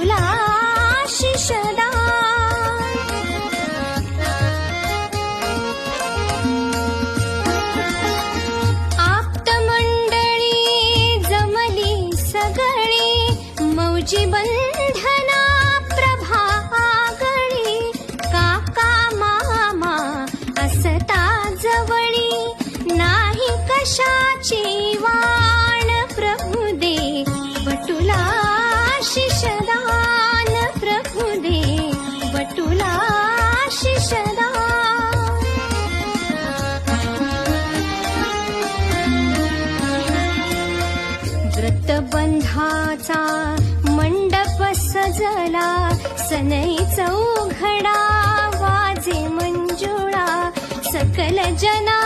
बटुला शिशदा मौजी बंधना प्रभागळी काका मामा असता जवळी नाही कशाची वाण प्रभू दे बटुला शिशदान प्रभू दे बटुला शिशदा व्रतबंधाचा मंडप सजला सनई चौघडा वाजे मंजुळा सकल जना